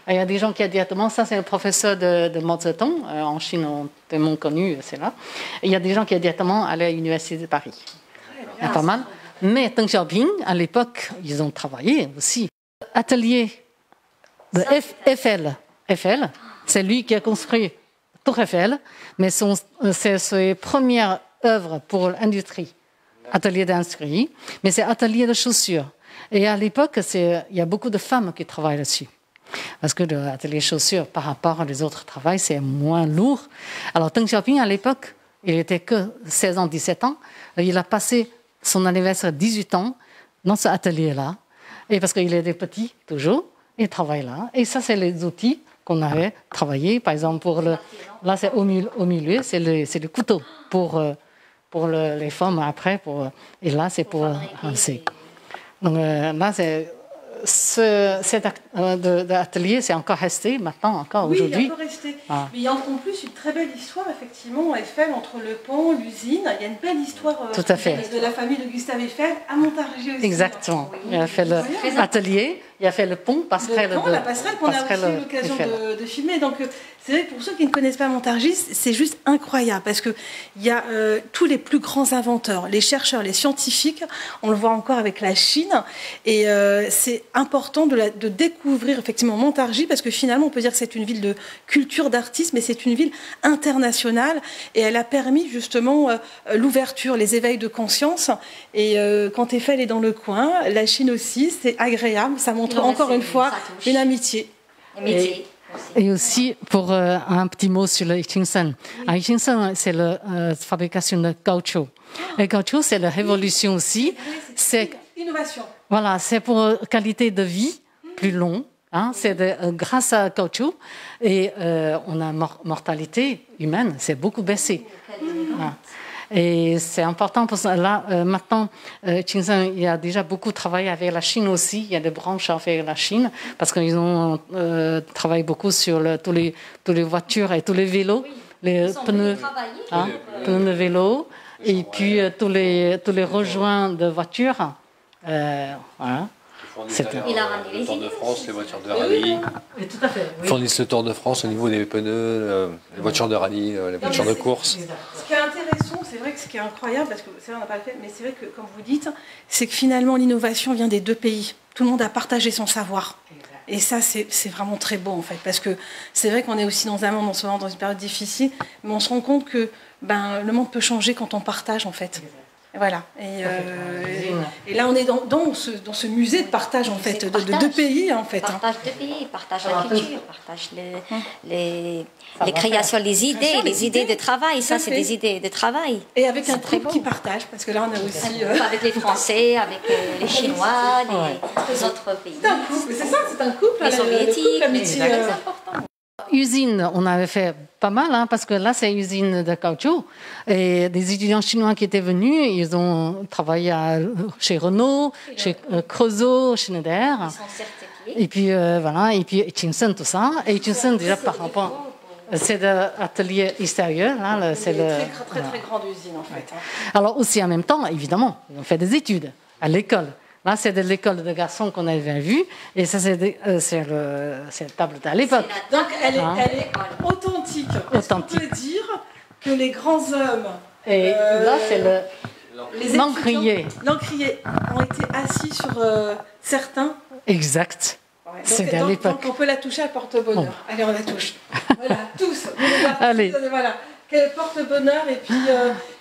Il y a des gens qui ont directement, ça c'est le professeur de Mao Zedong, en Chine, tellement connu, c'est là. Et il y a des gens qui ont directement allé à l'Université de Paris. Il y a pas mal. Mais Deng Xiaoping, à l'époque, ils ont travaillé aussi. Atelier de Eiffel, c'est lui qui a construit Tour Eiffel, mais c'est ses premières œuvres pour l'industrie. Atelier d'industrie, mais c'est atelier de chaussures. Et à l'époque, il y a beaucoup de femmes qui travaillent dessus. Parce que l'atelier chaussures, par rapport aux autres travaux, c'est moins lourd. Alors, Deng Xiaoping, à l'époque, il n'était que 16 ans, 17 ans. Il a passé son anniversaire 18 ans dans cet atelier-là. Et parce qu'il était petit, toujours, il travaille là. Et ça, c'est les outils qu'on avait travaillé. Par exemple, là, c'est au milieu, c'est le couteau pour les femmes après. Et là, c'est pour rincer. Donc là, cet atelier, c'est encore resté maintenant, encore aujourd'hui. Oui, il est encore resté. Ah. Mais il y a en plus une très belle histoire, effectivement, Eiffel, entre le pont, l'usine. Il y a une belle histoire tout à fait. De la famille de Gustave Eiffel à Montargis aussi. Exactement. Oui. Il a fait l'atelier, il a fait le pont, passerelle. La passerelle qu'on a aussi eu l'occasion de filmer. Donc, c'est vrai, pour ceux qui ne connaissent pas Montargis, c'est juste incroyable parce qu'il y a tous les plus grands inventeurs, les chercheurs, les scientifiques. On le voit encore avec la Chine. Et c'est important de découvrir effectivement Montargis parce que finalement, on peut dire que c'est une ville de culture, d'artistes, mais c'est une ville internationale et elle a permis justement l'ouverture, les éveils de conscience. Et quand Eiffel est dans le coin, la Chine aussi, c'est agréable. Ça montre encore une fois une amitié. Et aussi, pour un petit mot sur le Hutchinson. À Hutchinson, c'est la fabrication de caoutchouc. Le caoutchouc, c'est la révolution aussi. C'est innovation. Voilà, c'est pour qualité de vie plus long. Hein, c'est grâce à caoutchouc. Et on a mortalité humaine, c'est beaucoup baissé. Voilà. Et c'est important pour ça. Là, maintenant, Hutchinson, il y a déjà beaucoup travaillé avec la Chine aussi. Il y a des branches avec la Chine parce qu'ils ont travaillé beaucoup sur tous les voitures et tous les vélos, les pneus, pneus de vélo, et puis tous les rejoints de voitures. Voilà. Le Tour de France, les voitures de rallye. Oui, tout à fait. Oui. Fournissent le Tour de France au niveau des pneus, les voitures de rallye, les voitures de course. Ce qui est intéressant, c'est vrai que ce qui est incroyable, parce que c'est vrai on n'a pas le fait, mais c'est vrai que comme vous dites, c'est que finalement l'innovation vient des deux pays. Tout le monde a partagé son savoir. Et ça, c'est vraiment très beau en fait, parce que c'est vrai qu'on est aussi dans un monde en ce moment, dans une période difficile, mais on se rend compte que le monde peut changer quand on partage en fait. Voilà. Et là, on est dans ce musée de partage, en fait, de deux pays, en fait. Partage de pays, partage la culture, partage les créations, les idées de travail. Ça, c'est des idées de travail. Et avec un groupe qui partage, parce que là, on a aussi... Avec les Français, avec les Chinois, les autres pays. C'est un couple, c'est ça, c'est un couple. Les Soviétiques, l'amitié. c'est très important. Usine, on avait fait pas mal, hein, parce que là, c'est une usine de caoutchouc. Et des étudiants chinois qui étaient venus, ils ont travaillé chez Renault, chez Creusot, Schneider. Ils sont certifiés. Et puis, voilà, et puis Hutchinson, tout ça. Et Hutchinson, déjà, par rapport... C'est l'atelier extérieur. Hein, c'est très grande usine, en fait. Alors, aussi, en même temps, évidemment, ils ont fait des études à l'école. Là, c'est de l'école de garçons qu'on avait vue. Et ça, c'est la table d'à l'époque. Donc, elle est authentique. Est-ce qu'on peut dire que les grands hommes... Et là, c'est l'encrier. L'encrier ont été assis sur certains. Exact. Ouais, c'était à l'époque. Donc, on peut la toucher à porte-bonheur. Bon. Allez, on la touche. Voilà, tous. Allez. Voilà. Qu'elle porte-bonheur et puis...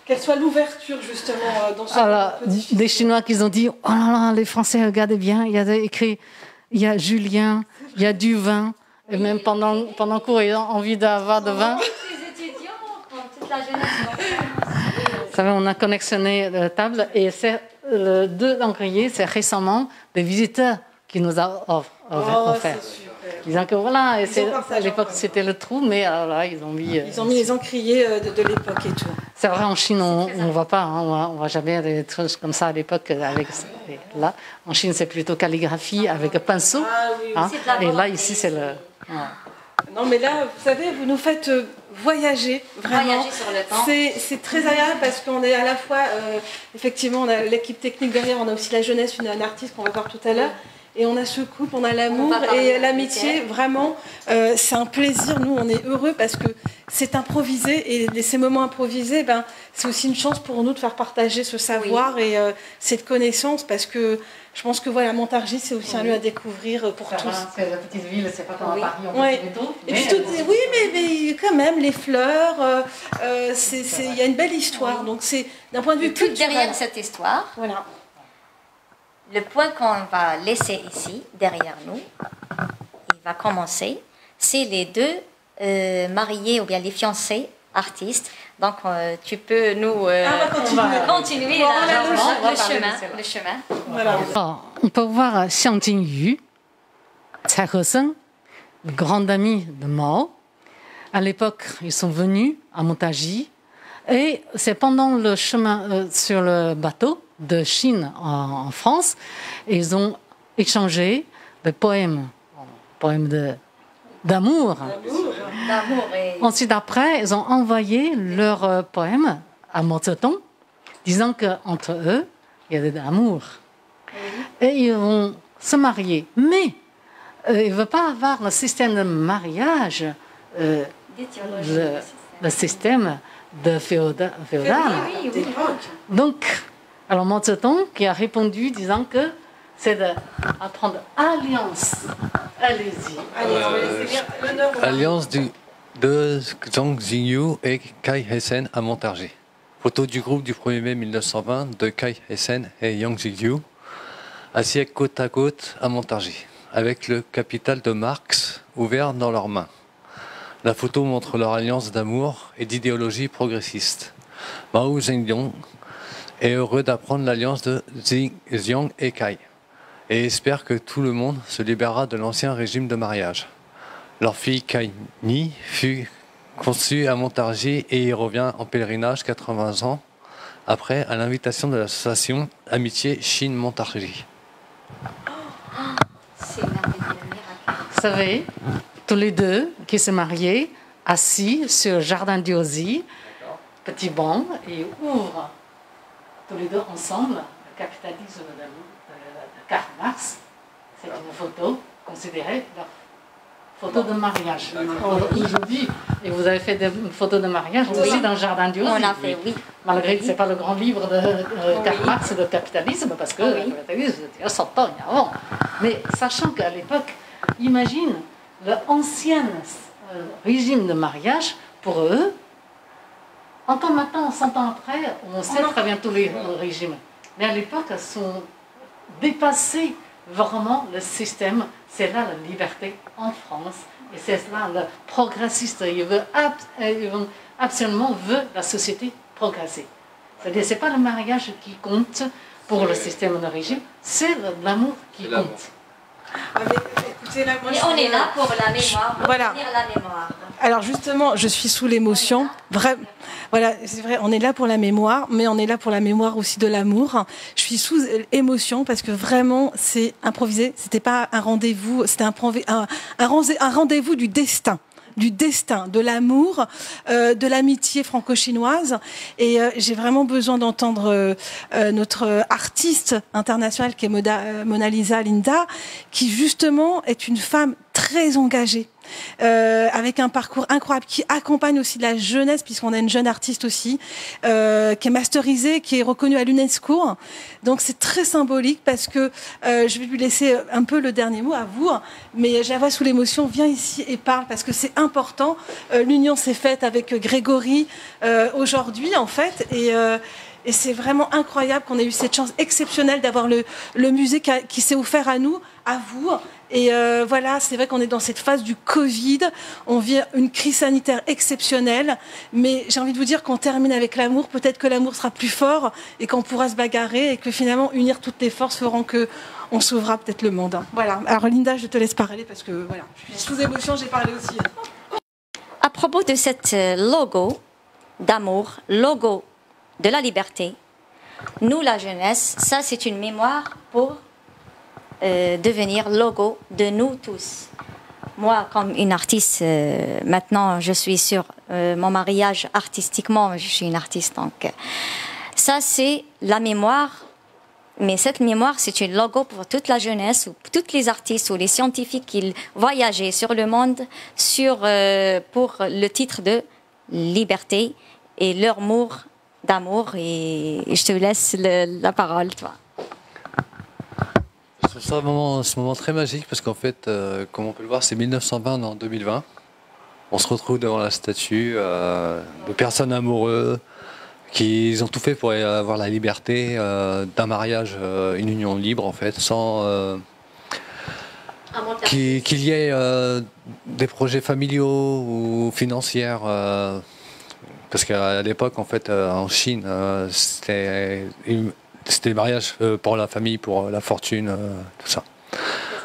qu'elle soit l'ouverture, justement, dans ce... Alors, des Chinois qui ont dit, oh là là, les Français, regardez bien, il y a écrit, il y a Julien, il y a du vin, et même pendant cours, ils ont envie d'avoir de vin. Les étudiants, toute la jeunesse. Vous savez, on a connexionné la table, et c'est le 2 d'Encrier, c'est récemment des visiteurs qui nous ont offert. Disant que voilà, à l'époque c'était le trou, mais alors là ils ont mis les encriers de l'époque et tout. C'est vrai, en Chine on ne voit pas, hein, on voit jamais des trucs comme ça à l'époque. Là, en Chine c'est plutôt calligraphie avec pinceau, hein, et là ici c'est le. Non mais là, vous savez, vous nous faites voyager vraiment. Voyager sur le temps. C'est très agréable parce qu'on est à la fois, effectivement, on a l'équipe technique derrière, on a aussi la jeunesse, un artiste qu'on va voir tout à l'heure. Et on a ce couple, on a l'amour et l'amitié. Vraiment, c'est un plaisir. Nous, on est heureux parce que c'est improvisé. Et ces moments improvisés, c'est aussi une chance pour nous de faire partager ce savoir et cette connaissance. Parce que je pense que voilà, Montargis, c'est aussi un lieu à découvrir pour tous. C'est la petite ville, c'est pas comme à Paris, on peut tout. Et puis oui, mais quand même, les fleurs, il y a une belle histoire. Donc c'est d'un point de vue culturel. Derrière cette histoire. Voilà. Le point qu'on va laisser ici, derrière nous, il va commencer, c'est les deux mariés ou bien les fiancés artistes. Donc, tu peux nous continuer le chemin. Voilà. On peut voir Xiang Jingyu, Cai Heseng, grand ami de Mao. À l'époque, ils sont venus à Montargis. Et c'est pendant le chemin sur le bateau de Chine en France, ils ont échangé des poèmes d'amour. Ensuite, après, ils ont envoyé leurs poèmes à Mao Zedong, disant qu'entre eux, il y a de l'amour. Et ils vont se marier. Mais ils ne veulent pas avoir le système de mariage, le système de féodal. Oui. Donc, alors Mao Zedong qui a répondu disant que c'est d'apprendre alliance. Allez-y. Alliance de Zhang Jingyu et Cai Heseng à Montargis. Photo du groupe du 1er mai 1920 de Cai Heseng et Yang Jingyu, assis côte à côte à Montargis, avec le capital de Marx ouvert dans leurs mains. La photo montre leur alliance d'amour et d'idéologie progressiste. Mao Zedong est heureux d'apprendre l'alliance de Xiang et Cai et espère que tout le monde se libérera de l'ancien régime de mariage. Leur fille Cai Ni fut conçue à Montargis et y revient en pèlerinage 80 ans après à l'invitation de l'association Amitié Chine-Montargis. C'est merveilleux. Vous savez, tous les deux qui se mariaient, assis sur le jardin d'Iosi, petit banc, et ouvrent tous les deux ensemble le capitalisme de Karl Marx. C'est une photo considérée leur photo de mariage. Aujourd'hui, et vous avez fait des photos de mariage aussi dans le jardin d'Iosi. On a fait, oui. Malgré que ce n'est pas le grand livre de Karl Marx de capitalisme, parce que le capitalisme, c'était 100 ans avant. Mais sachant qu'à l'époque, imagine, l'ancien régime de mariage, pour eux, Encore maintenant, 100 ans après, on sait très bien tous les régimes. Mais à l'époque, ils sont dépassés vraiment le système. C'est là la liberté en France. Et c'est là le progressiste. Il veut absolument la société progresser. C'est-à-dire, ce n'est pas le mariage qui compte pour le système de régime, c'est l'amour qui compte. Écoutez, là, moi, et on est là pour la mémoire, pour voilà. retenir la mémoire. Alors justement, je suis sous l'émotion. Voilà, c'est vrai, on est là pour la mémoire, mais on est là pour la mémoire aussi de l'amour. Je suis sous émotion parce que vraiment, c'est improvisé. C'était pas un rendez-vous, c'était un rendez-vous du destin. De l'amour, de l'amitié franco-chinoise. Et j'ai vraiment besoin d'entendre notre artiste internationale qui est Mona Lisa Linda, qui justement est une femme très engagée. Avec un parcours incroyable qui accompagne aussi la jeunesse puisqu'on a une jeune artiste aussi qui est masterisée, qui est reconnue à l'UNESCO. Donc c'est très symbolique parce que je vais lui laisser un peu le dernier mot à vous, mais je la vois sous l'émotion. Viens ici et parle parce que c'est important. L'union s'est faite avec Grégory aujourd'hui en fait et c'est vraiment incroyable qu'on ait eu cette chance exceptionnelle d'avoir le musée qui s'est offert à nous, à vous. Et voilà, c'est vrai qu'on est dans cette phase du Covid, on vit une crise sanitaire exceptionnelle, mais j'ai envie de vous dire qu'on termine avec l'amour, peut-être que l'amour sera plus fort et qu'on pourra se bagarrer et que finalement unir toutes les forces feront qu'on sauvera peut-être le monde. Voilà, alors Linda, je te laisse parler parce que voilà, je suis sous émotion, j'ai parlé aussi. À propos de cette logo d'amour, logo de la liberté, nous la jeunesse, ça c'est une mémoire pour devenir logo de nous tous. Moi, comme une artiste, maintenant, je suis sur mon mariage artistiquement, je suis une artiste, donc ça, c'est la mémoire. Mais cette mémoire, c'est une logo pour toute la jeunesse, ou tous les artistes ou les scientifiques qui voyageaient sur le monde pour le titre de liberté et leur amour d'amour. Et je te laisse la parole, toi. Je trouve ça ce moment très magique parce qu'en fait, comme on peut le voir, c'est 1920 en 2020. On se retrouve devant la statue de personnes amoureux qui ont tout fait pour avoir la liberté d'un mariage, une union libre en fait, sans qu'il y ait des projets familiaux ou financiers. Parce qu'à l'époque, en fait, en Chine, c'était le mariage pour la famille, pour la fortune, tout ça.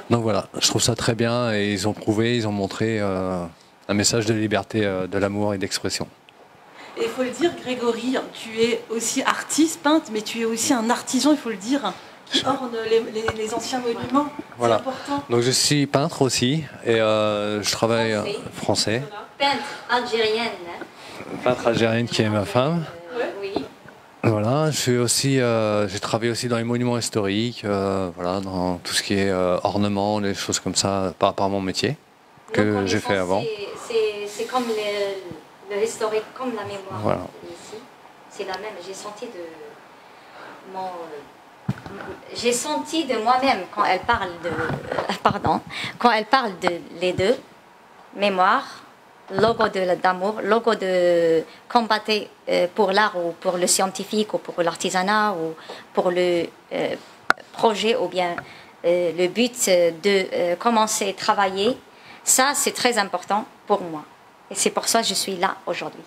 Donc voilà, je trouve ça très bien et ils ont prouvé, ils ont montré un message de liberté, de l'amour et d'expression. Et il faut le dire, Grégory, tu es aussi artiste, peintre, mais tu es aussi un artisan, il faut le dire, qui orne les anciens monuments. Voilà. C'est important. Donc je suis peintre aussi et je travaille français. Peintre algérienne. Peintre algérienne qui est ma femme. Oui. Voilà, j'ai travaillé aussi dans les monuments historiques, voilà, dans tout ce qui est ornement, des choses comme ça, par rapport à mon métier que j'ai fait avant. C'est comme le historique, comme la mémoire. Voilà. Ici, c'est la même. J'ai senti de moi-même quand elle parle quand elle parle de les deux, mémoire, logo d'amour, logo de combattre pour l'art ou pour le scientifique ou pour l'artisanat ou pour le projet ou bien le but de commencer à travailler. Ça, c'est très important pour moi. Et c'est pour ça que je suis là aujourd'hui.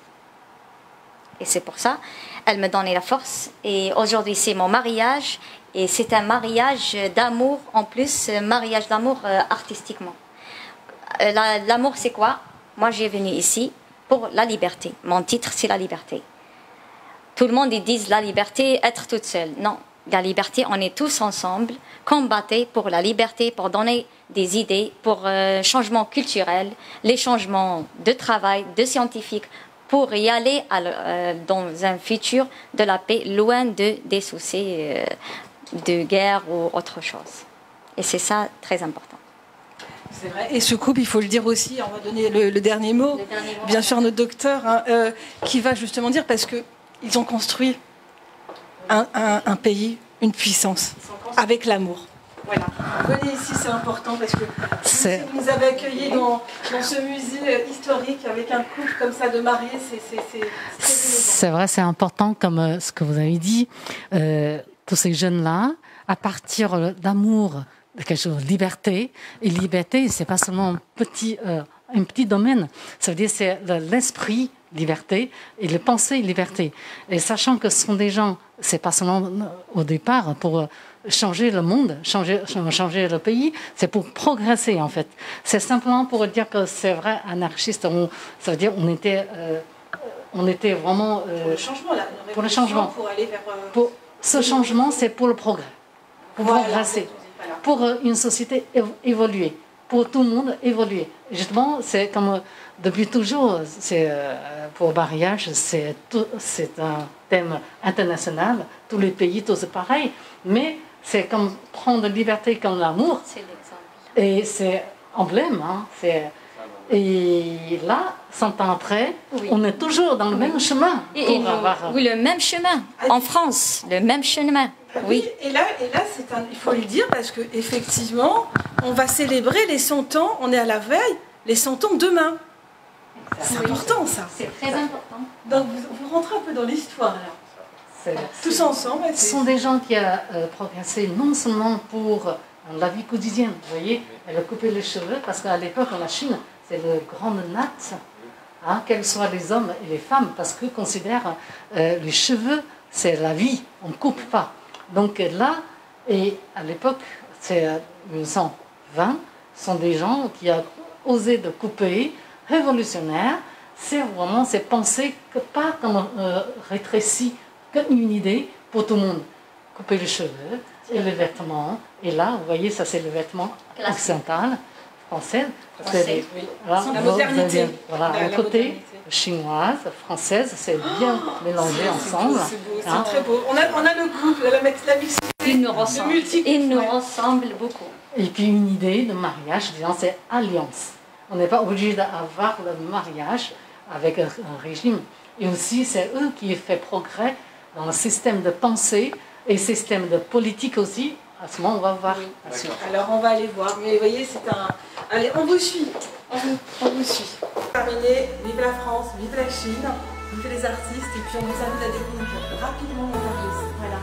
Et c'est pour ça elle me donnait la force. Et aujourd'hui, c'est mon mariage. Et c'est un mariage d'amour, en plus, mariage d'amour artistiquement. L'amour, c'est quoi? Moi, j'ai venu ici pour la liberté. Mon titre, c'est la liberté. Tout le monde, ils disent la liberté, être toute seule. Non, la liberté, on est tous ensemble, combattre pour la liberté, pour donner des idées, pour changement culturel, les changements de travail, de scientifiques, pour y aller dans un futur de la paix, loin des soucis de guerre ou autre chose. Et c'est ça très important. C'est vrai. Et ce couple, il faut le dire aussi, on va donner le dernier mot, bien sûr notre docteur, qui va justement dire, parce qu'ils ont construit un pays, une puissance, avec l'amour. Voilà. Venez ici, c'est important parce que vous nous avez accueillis dans ce musée historique avec un couple comme ça de mariés, c'est vrai, c'est important comme ce que vous avez dit. Tous ces jeunes-là, à partir d'amour, de quelque chose, liberté. Et liberté, c'est pas seulement un petit domaine. Ça veut dire c'est l'esprit liberté et les pensées liberté. Et sachant que ce sont des gens, c'est pas seulement au départ pour changer le monde, changer le pays, c'est pour progresser en fait. C'est simplement pour dire que c'est vrai, anarchiste, ça veut dire on était vraiment pour le changement, là, pour le changement. Pour aller vers ce changement, c'est pour le progrès, pour progresser, pour une société évoluer, pour tout le monde évoluer. Justement, c'est comme depuis toujours, c'est pour le mariage, c'est un thème international. Tous les pays, tous c'est pareil, mais c'est comme prendre liberté comme l'amour. C'est l'exemple. Et c'est emblème. Hein, et là, 100 ans après, on est toujours dans le même chemin. Oui, le même chemin. En France, le même chemin. Oui. Et là il faut le dire parce qu'effectivement, on va célébrer les 100 ans, on est à la veille, les 100 ans demain. C'est important ça. C'est très important. Donc vous rentrez un peu dans l'histoire là. Tous ensemble. Ce sont des gens qui ont progressé non seulement pour la vie quotidienne. Vous voyez, elle a coupé les cheveux parce qu'à l'époque en Chine, c'est le grand natte, hein, quels soient les hommes et les femmes, parce qu'ils considèrent les cheveux, c'est la vie, on ne coupe pas. Donc là, et à l'époque, c'est 1920, sont des gens qui ont osé de couper, révolutionnaire, c'est vraiment ces pensées que pas comme rétréci, qu'une idée pour tout le monde. Couper les cheveux et les vêtements. Et là, vous voyez, ça c'est le vêtement occidental, français. La modernité. Voilà, un côté chinoise, française, c'est bien mélangé ensemble. C'est beau, c'est très beau. On a le couple, la mixité. Il nous ressemble beaucoup. Et puis une idée de mariage, disons, c'est alliance. On n'est pas obligé d'avoir le mariage avec un régime. Et aussi, c'est eux qui font progrès dans le système de pensée et système de politique aussi. À ce moment, on va voir. Oui. Alors, on va aller voir. Mais vous voyez, c'est un... Allez, on vous suit. On vous suit. Terminé. Vive la France, vive la Chine, vive les artistes. Et puis, on vous invite à découvrir rapidement Montargis. Voilà.